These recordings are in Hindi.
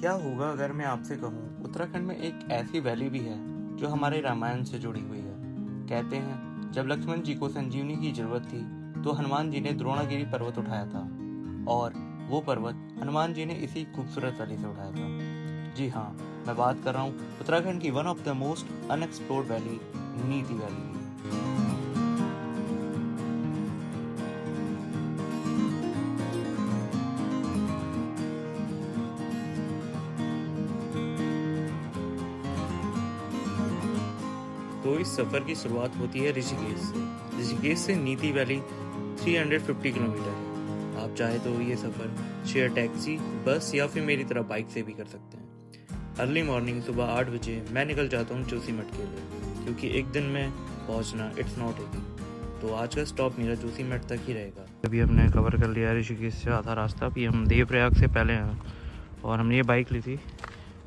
क्या होगा अगर मैं आपसे कहूँ उत्तराखंड में एक ऐसी वैली भी है जो हमारे रामायण से जुड़ी हुई है। कहते हैं जब लक्ष्मण जी को संजीवनी की जरूरत थी तो हनुमान जी ने द्रोणागिरी पर्वत उठाया था और वो पर्वत हनुमान जी ने इसी खूबसूरत वैली से उठाया था। जी हाँ, मैं बात कर रहा हूँ उत्तराखंड की one of the most unexplored valley, नीति वैली की। तो इस सफ़र की शुरुआत होती है ऋषिकेश से। ऋषिकेश से नीति वैली 350 किलोमीटर है। आप चाहे तो ये सफ़र शेयर टैक्सी, बस या फिर मेरी तरह बाइक से भी कर सकते हैं। अर्ली मॉर्निंग सुबह 8 बजे मैं निकल जाता हूँ जोशीमठ के लिए, क्योंकि एक दिन में पहुँचना इट्स नॉट इजी। तो आज का स्टॉप मेरा जोशीमठ तक ही रहेगा। अभी हमने कवर कर लिया ऋषिकेश से आधा रास्ता। अभी हम देवप्रयाग से पहले हैं और हमने ये बाइक ली थी।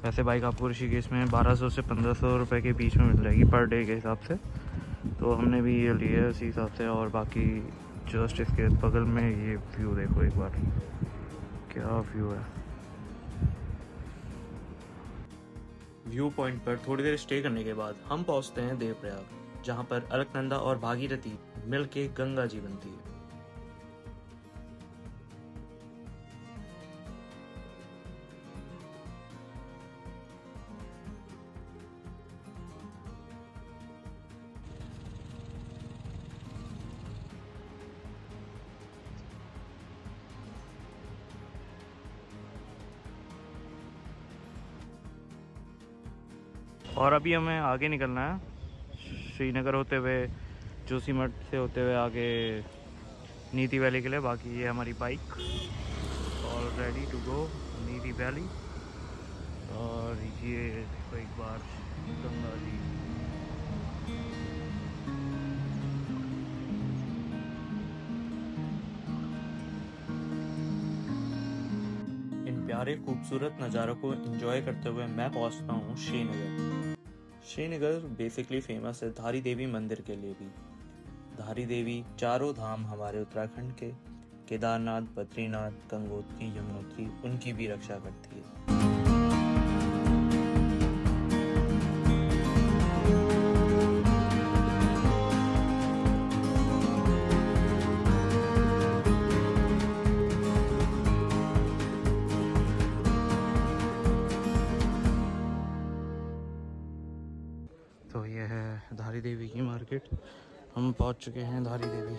वैसे बाइक आपको ऋषिकेश में 1200 से 1500 रुपये के बीच में मिल जाएगी पर डे के हिसाब से। तो हमने भी ये ली है उसी हिसाब से। और बाकी जस्ट इसके बगल में ये व्यू देखो एक बार, क्या व्यू है। व्यू पॉइंट पर थोड़ी देर स्टे करने के बाद हम पहुंचते हैं देवप्रयाग, जहां पर अलकनंदा और भागीरथी मिलके गंगा जी बनती है। और अभी हमें आगे निकलना है श्रीनगर होते हुए, जोशीमठ से होते हुए आगे नीति वैली के लिए। बाकी ये हमारी bike all ready to go Niti valley. और ये देखो एक बार गंगा जी। इन प्यारे खूबसूरत नज़ारों को एंजॉय करते हुए मैं पहुंचता हूँ श्रीनगर। श्रीनगर बेसिकली फेमस है धारी देवी मंदिर के लिए भी। धारी देवी चारों धाम हमारे उत्तराखंड के केदारनाथ, बद्रीनाथ, गंगोत्री, यमुनोत्री, उनकी भी रक्षा करती है। तो ये है धारी देवी की मार्केट। हम पहुंच चुके हैं धारी देवी।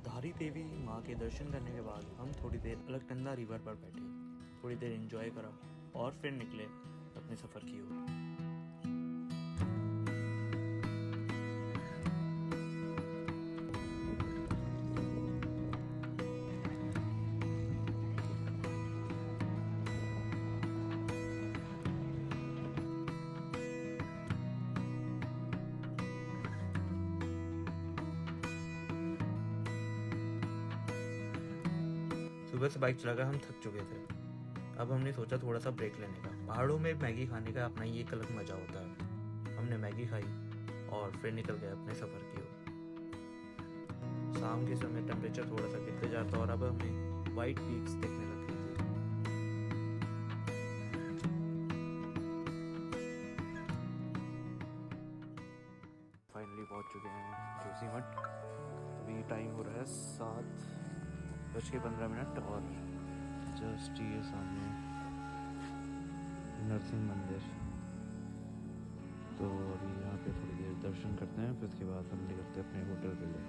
धारी देवी माँ के दर्शन करने के बाद हम थोड़ी देर अलकनंदा रिवर पर बैठे, थोड़ी देर एंजॉय करा और फिर निकले अपने सफ़र की ओर। सुबह से बाइक चलाकर हम थक चुके थे। अब हमने सोचा थोड़ा सा ब्रेक लेने का। पहाड़ों में मैगी खाने का अपना ही एक अलग मजा होता है। हमने मैगी खाई और फिर निकल गए अपने सफ़र की ओर। शाम के समय टेम्परेचर थोड़ा सा गिरते जाता और अब हमें वाइट पीक्स देखने लग गई थी। फाइनली पहुंच चुके हैं जोशीमठ। अभी टाइम हो रहा है 7:15 और जस्ट ये सामने नरसिंह मंदिर। तो अभी यहाँ पे थोड़ी देर दर्शन करते हैं, फिर उसके बाद हम निकलते हैं अपने होटल के लिए।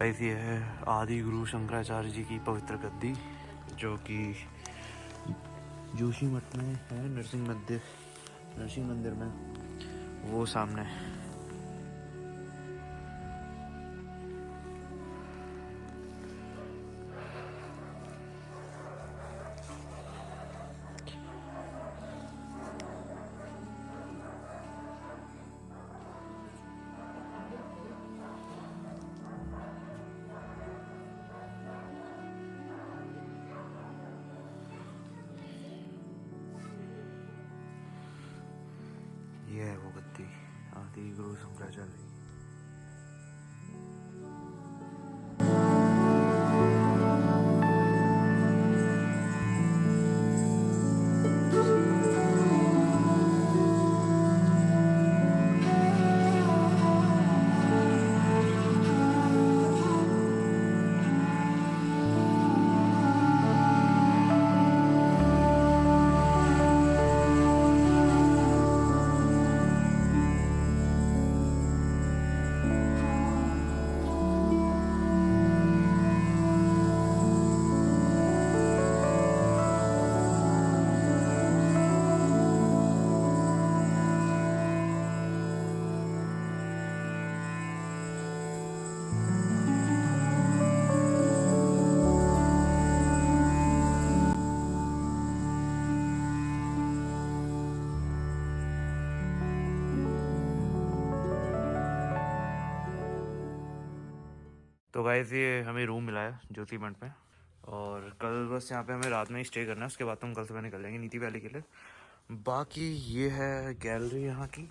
ऐसी है आदि गुरु शंकराचार्य जी की पवित्र गद्दी, जो कि जोशीमठ में है, नरसिंह मंदिर में, वो सामने। ये है वो गद्दी आदि गुरु शंकराचार्य जी। तो गाइस ये हमें रूम मिला है जोशीमठ में, और कल बस यहाँ पे हमें रात में ही स्टे करना है, उसके बाद तो हम कल सुबह निकल जाएंगे नीति वैली के लिए। बाकी ये है गैलरी यहाँ की।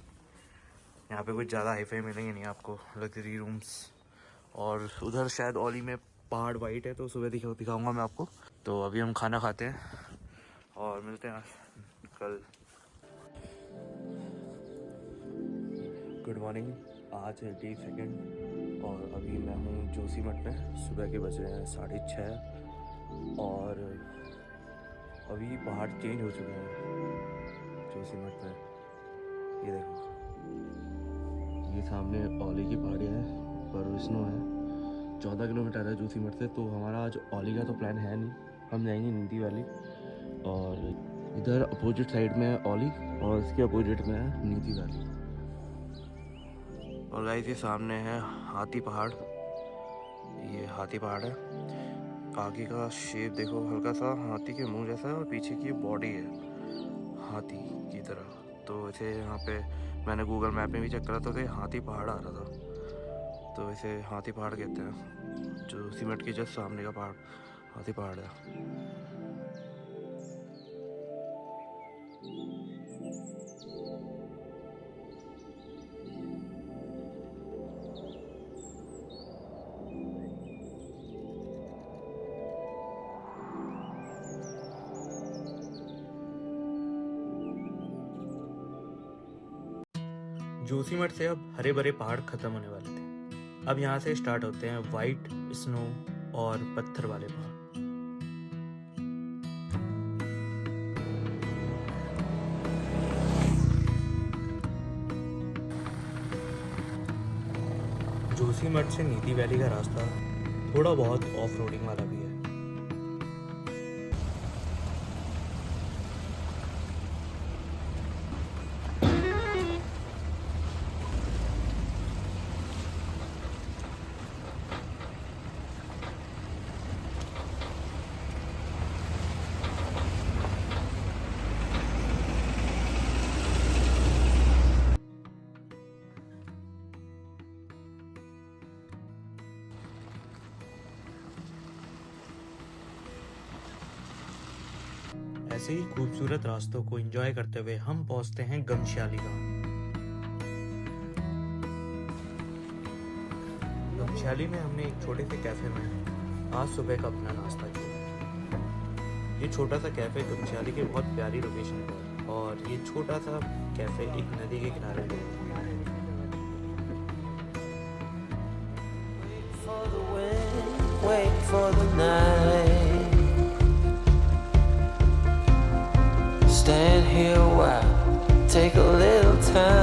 यहाँ पे कुछ ज़्यादा हाईफाई मिलेंगे नहीं आपको, लग्जरी रूम्स। और उधर शायद ओली में पहाड़ वाइट है, तो सुबह दिखाऊंगा मैं आपको। तो अभी हम खाना खाते हैं और मिलते हैं कल। गुड मॉर्निंग, आज है डे 2 और अभी मैं हूँ जोशीमठ में। सुबह के बज रहे हैं 6:30 और अभी पहाड़ चेंज हो चुके हैं जोशीमठ में। ये देखो, ये सामने ओली की पहाड़ियाँ हैं, पर स्नो है। 14 किलोमीटर है जोशीमठ से, तो हमारा आज ओली का तो प्लान है नहीं, हम जाएंगे नीति वैली। और इधर अपोजिट साइड में है ओली और इसके अपोजिट में है नीति वैली। और गाइस ये सामने है हाथी पहाड़, ये हाथी पहाड़ है। आगे का शेप देखो, हल्का सा हाथी के मुंह जैसा है और पीछे की बॉडी है हाथी की तरह। तो इसे यहाँ पे मैंने गूगल मैप में भी चेक करा था, तो हाथी पहाड़ आ रहा था, तो इसे हाथी पहाड़ कहते हैं। जो सीमेंट के जस्ट सामने का पहाड़ हाथी पहाड़ है। जोशीमठ से अब हरे भरे पहाड़ खत्म होने वाले थे। अब यहाँ से स्टार्ट होते हैं वाइट स्नो और पत्थर वाले पहाड़। जोशीमठ से नीति वैली का रास्ता थोड़ा बहुत ऑफ रोडिंग वाला भी है। ऐसे ही खूबसूरत रास्तों को एंजॉय करते हुए हम पहुंचते हैं गमश्याली गांव। गमश्याली में हमने एक छोटे से कैफे में आज सुबह का अपना नाश्ता किया। ये छोटा सा कैफे गमश्याली के बहुत प्यारी लोकेशन पर, और ये छोटा सा कैफे एक नदी के किनारे पे है। Wait for the night. Stand here a while, take a little time.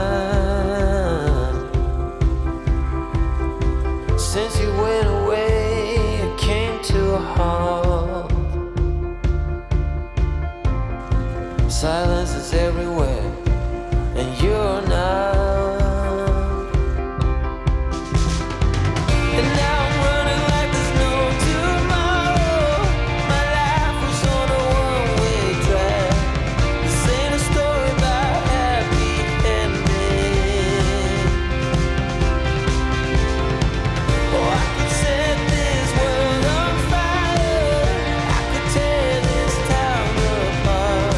Since you went away, it came to a halt. Silence is everywhere, and you're not. And now I'm running like there's no tomorrow. My life was on a one-way track. This ain't a story about happy ending. Oh, I could set this world on fire. I could tear this town apart.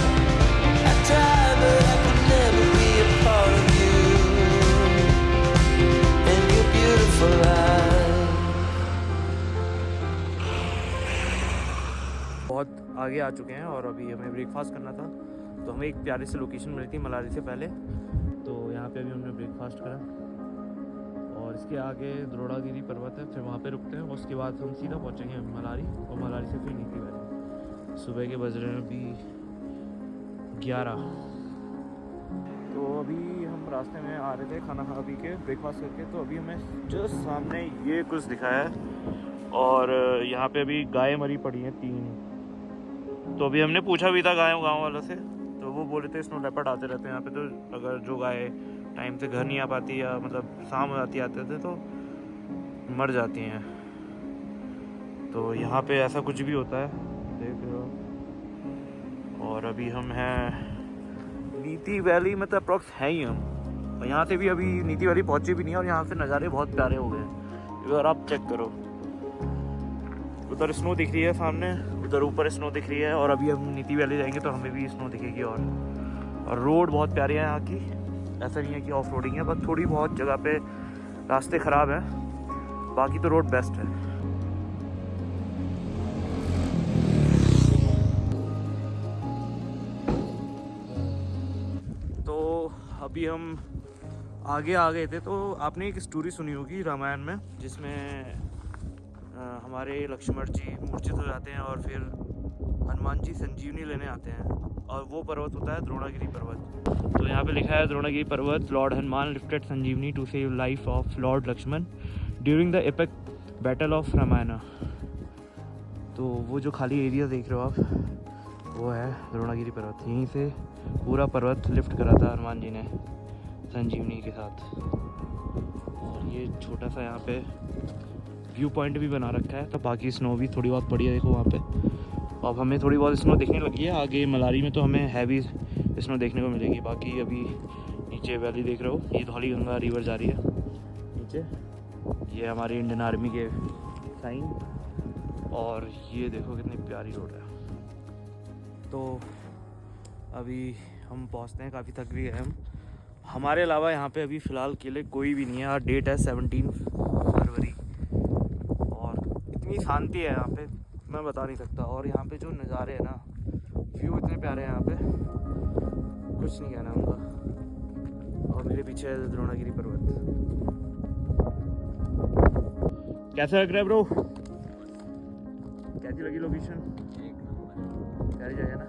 I tried, but I could never be a part of you and your beautiful eyes. बहुत आगे आ चुके हैं और अभी हमें ब्रेकफास्ट करना था, तो हमें एक प्यारी सी लोकेशन मिली थी मलारी से पहले, तो यहाँ पे अभी हमने ब्रेकफास्ट करा और इसके आगे द्रोणागिरी पर्वत है, फिर वहाँ पे रुकते हैं। उसके बाद हम सीधा पहुँचेंगे मलारी और मलारी से फिर नीति वैली। सुबह के बज रहे हैं अभी 11। तो अभी हम रास्ते में आ रहे थे खाना खा पी के ब्रेकफास्ट करके, तो अभी हमें जस्ट सामने ये कुछ दिखाया है और यहाँ पे अभी गाय मरी पड़ी हैं 3। तो अभी हमने पूछा भी था गाँव वालों से, तो वो बोले थे स्नो लेपर्ड आते रहते हैं यहाँ पे, तो अगर जो गाय टाइम से घर नहीं आ पाती या मतलब शाम हो जाती आते थे तो मर जाती हैं। तो यहाँ पे ऐसा कुछ भी होता है, देख रहे हो। और अभी हम हैं नीति वैली, मतलब अप्रॉक्स है ही हम, और यहाँ से भी अभी नीति वैली पहुँचे भी नहीं और यहाँ से नज़ारे बहुत प्यारे हो गए हैं। अगर आप चेक करो, उधर स्नो दिख रही है सामने, उधर ऊपर स्नो दिख रही है, और अभी हम नीति वैली जाएंगे तो हमें भी स्नो दिखेगी। और रोड बहुत प्यारी है यहाँ की, ऐसा नहीं है कि ऑफ रोडिंग है, बस थोड़ी बहुत जगह पे रास्ते ख़राब हैं, बाकी तो रोड बेस्ट है। तो अभी हम आगे आ गए थे, तो आपने एक स्टोरी सुनी होगी रामायण में, जिसमें हमारे लक्ष्मण जी मूर्छित हो जाते हैं और फिर हनुमान जी संजीवनी लेने आते हैं, और वो पर्वत होता है द्रोणागिरी पर्वत। तो यहाँ पे लिखा है द्रोणागिरी पर्वत, lord Hanuman lifted Sanjeevani to save life of lord Lakshman during the epic battle of Ramayana. तो वो जो खाली एरिया देख रहे हो आप, वो है द्रोणागिरी पर्वत। यहीं से पूरा पर्वत लिफ्ट करा था हनुमान जी ने संजीवनी के साथ। और ये छोटा सा यहाँ पे व्यू पॉइंट भी बना रखा है, तो बाकी स्नो भी थोड़ी बहुत पड़ी है, देखो वहाँ पे। अब हमें थोड़ी बहुत स्नो दिखने लगी है, आगे मलारी में तो हमें हैवी स्नो देखने को मिलेगी। बाकी अभी नीचे वैली देख रहे हो, ये धौली गंगा रिवर जा रही है नीचे, ये हमारी इंडियन आर्मी के साइन, और ये देखो कितनी प्यारी रोड है। तो अभी हम पहुँचते हैं, काफ़ी थक भी गए हम। हमारे अलावा यहाँ पे अभी फ़िलहाल के लिए कोई भी नहीं है। आज डेट है 17 फरवरी और इतनी शांति है यहाँ पे, मैं बता नहीं सकता। और यहाँ पे जो नज़ारे हैं ना, व्यू इतने प्यारे हैं यहाँ पे, कुछ नहीं कहना उनका। और मेरे पीछे है द्रोणागिरी पर्वत। कैसा लग रहा है ब्रो? कैसी लगी लोकेशन? प्यारी जगह ना।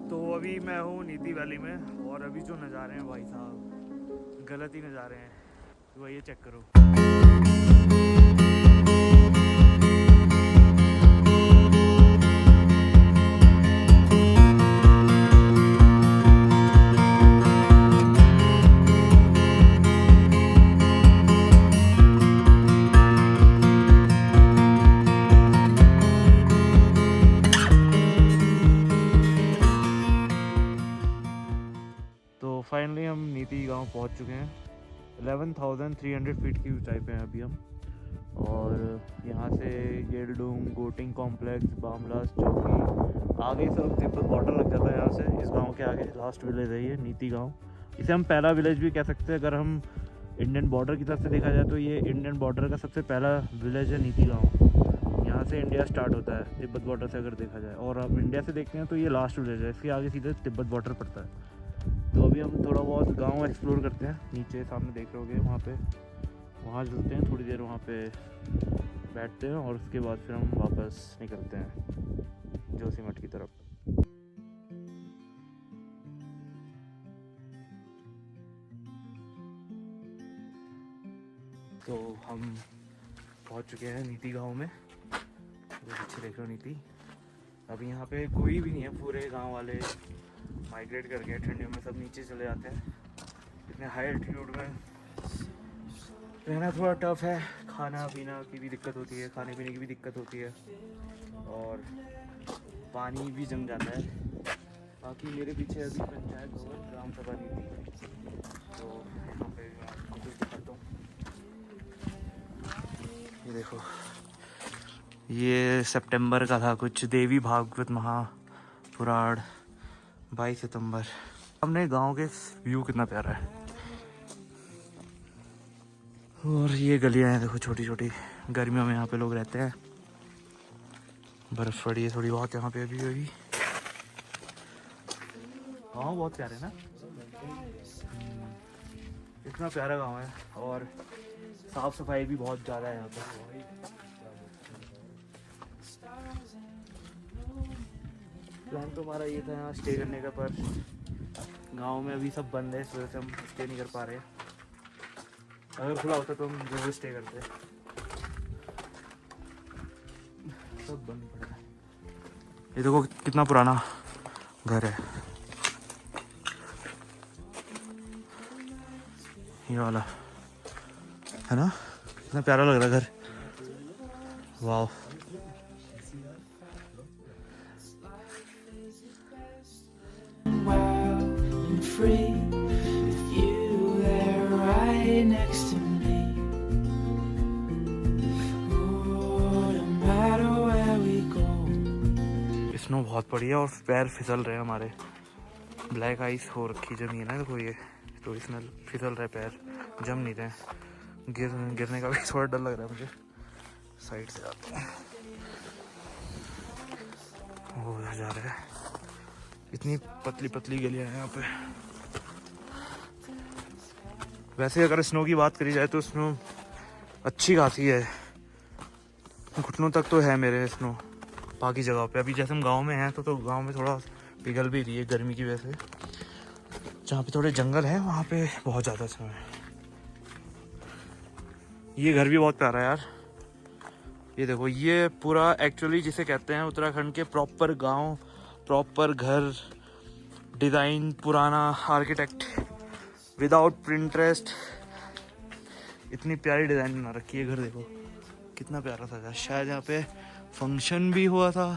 तो अभी मैं हूँ नीति वैली में, और अभी जो नज़ारे हैं भाई साहब, गलत ही नज़ारे हैं। तो ये चेक करो। फाइनली हम नीति गांव पहुंच चुके हैं। 11,300 फीट की ऊंचाई पे हैं अभी हम, और यहाँ से गेलडूम, गोटिंग कॉम्प्लेक्स, बामलास, चौकी, आगे सब तिब्बत बॉर्डर लग जाता है। यहाँ से इस गांव के आगे लास्ट विलेज है ये नीति गांव। इसे हम पहला विलेज भी कह सकते हैं। अगर हम इंडियन बॉर्डर की तरफ से देखा जाए तो ये इंडियन बॉर्डर का सबसे पहला विलेज है नीति गाँव। यहाँ से इंडिया स्टार्ट होता है तिब्बत बॉर्डर से अगर देखा जाए, और अब इंडिया से देखते हैं तो ये लास्ट विलेज है, इसके आगे सीधे तिब्बत बॉर्डर पड़ता है। तो अभी हम थोड़ा बहुत गांव एक्सप्लोर करते हैं। नीचे सामने देख रहे होगे वहाँ पे, वहाँ चलते हैं, थोड़ी देर वहाँ पे बैठते हैं और उसके बाद फिर हम वापस निकलते हैं जोशीमठ की तरफ। तो हम पहुंच चुके हैं नीति गांव में। पीछे देख रहे हो नीति। अभी यहाँ पे कोई भी नहीं है, पूरे गांव वाले माइग्रेट कर गए, ठंडियों में सब नीचे चले जाते हैं। इतने हाई एल्टीट्यूड में रहना थोड़ा टफ है, खाना पीना की भी दिक्कत होती है, खाने पीने की भी दिक्कत होती है, और पानी भी जम जाता है। बाकी मेरे पीछे अभी पंचायत भवन ग्राम सभा नीति, तो यहाँ पे मैं आपको कुछ दिखाता हूँ। ये देखो, ये सितंबर का था कुछ, देवी भागवत महापुराण 22 सितंबर। हमने गांव के व्यू कितना प्यारा है, और ये गलियां हैं देखो छोटी छोटी। गर्मियों में यहाँ पे लोग रहते हैं, बर्फ पड़ी है थोड़ी बहुत यहाँ पे अभी अभी। गाँव बहुत प्यारे ना, इतना प्यारा गाँव है, और साफ सफाई भी बहुत ज़्यादा है यहाँ पे। प्लान तो हमारा ये था यहाँ स्टे करने का, पर गांव में अभी सब बंद है, इस वजह से हम स्टे नहीं कर पा रहे। अगर खुला होता तो हम जरूर स्टे करते। सब बंद पड़ा है। ये देखो कितना पुराना घर है ये वाला, है ना? कितना प्यारा लग रहा है घर, वाह। Free with you there right next to me. Oh, no matter where we go. Snow बहुत पड़ी है और पैर फिसल रहे हैं हमारे। ब्लैक आइस हो रखी जमीन है देखो ये, तो इसमें फिसल रहे पैर, जम नहीं रहे। गिरने का भी थोड़ा डर लग रहा है मुझे। साइड से आते हैं, वो उधर जा रहे हैं। इतनी पतली पतली गलियां हैं यहाँ पे। वैसे अगर स्नो की बात करी जाए तो स्नो अच्छी खासी है, घुटनों तक तो है मेरे स्नो बाकी जगह पे। अभी जैसे हम गांव में हैं तो गांव में थोड़ा पिघल भी रही है गर्मी की वजह से। जहाँ पे थोड़े जंगल है वहाँ पे बहुत ज़्यादा स्नो है। ये घर भी बहुत प्यारा है यार। ये देखो, ये पूरा एक्चुअली जिसे कहते हैं उत्तराखंड के प्रॉपर गांव, प्रॉपर घर, डिज़ाइन पुराना, आर्किटेक्ट विदाउट प्रिंटरेस्ट, इतनी प्यारी डिज़ाइन बना रखी है। घर देखो कितना प्यारा सा। शायद यहाँ पे फंक्शन भी हुआ था।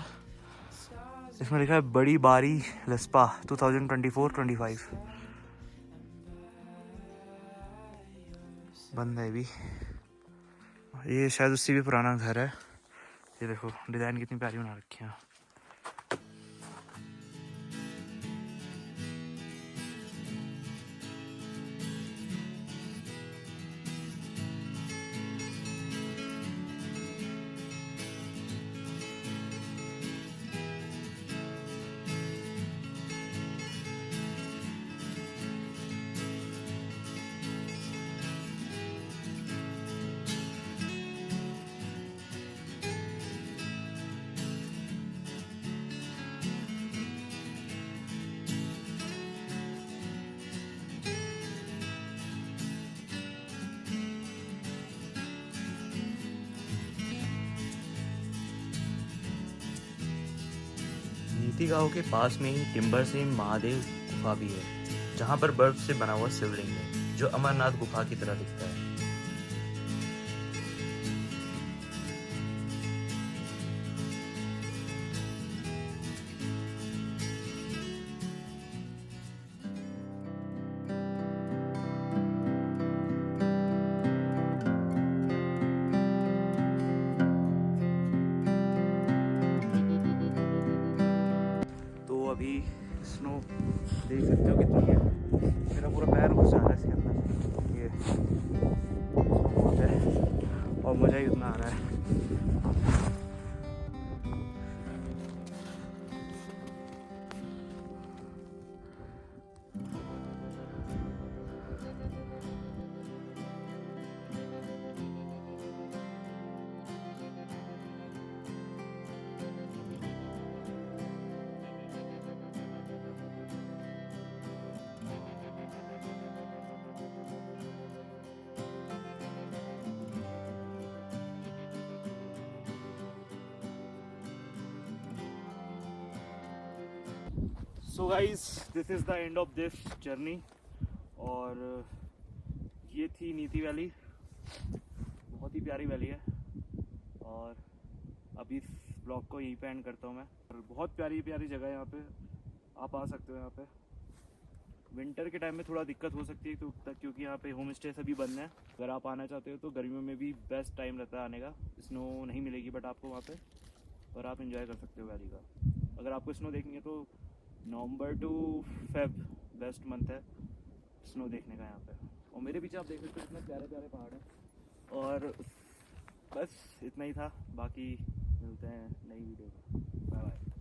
इसमें लिखा है बड़ी बारी लस्पा 2024-25। बंद है भी। ये शायद उससे भी पुराना घर है। ये देखो डिज़ाइन कितनी प्यारी बना रखी है। नीति गांव के पास में ही टिम्बर से महादेव गुफा भी है, जहां पर बर्फ से बना हुआ शिवलिंग है जो अमरनाथ गुफा की तरह दिखता है। अभी स्नो देख सकते हो कितनी है, मेरा पूरा पैर घुस जा रहा है इसके अंदर। ये और मज़ा ही इतना आ रहा है। So guys, this is the end of this journey. और ये थी नीति वैली, बहुत ही प्यारी वैली है। और अभी इस ब्लॉग को यहीं पे एंड करता हूँ मैं। और बहुत प्यारी प्यारी जगह है यहाँ पे, आप आ सकते हो यहाँ पे। विंटर के टाइम में थोड़ा दिक्कत हो सकती है क्योंकि यहाँ पे होम स्टे सभी बंद हैं। अगर आप आना चाहते हो तो गर्मियों में भी बेस्ट टाइम रहता है आने का। स्नो नहीं मिलेगी बट आपको वहाँ पे, और आप इंजॉय कर सकते हो वैली का। अगर आपको स्नो देखेंगे तो नवंबर टू फेब बेस्ट मंथ है स्नो देखने का यहाँ पे। और मेरे पीछे आप देख सकते हो कितने प्यारे प्यारे पहाड़ हैं। और बस इतना ही था, बाकी मिलते हैं नई वीडियो में। Bye bye.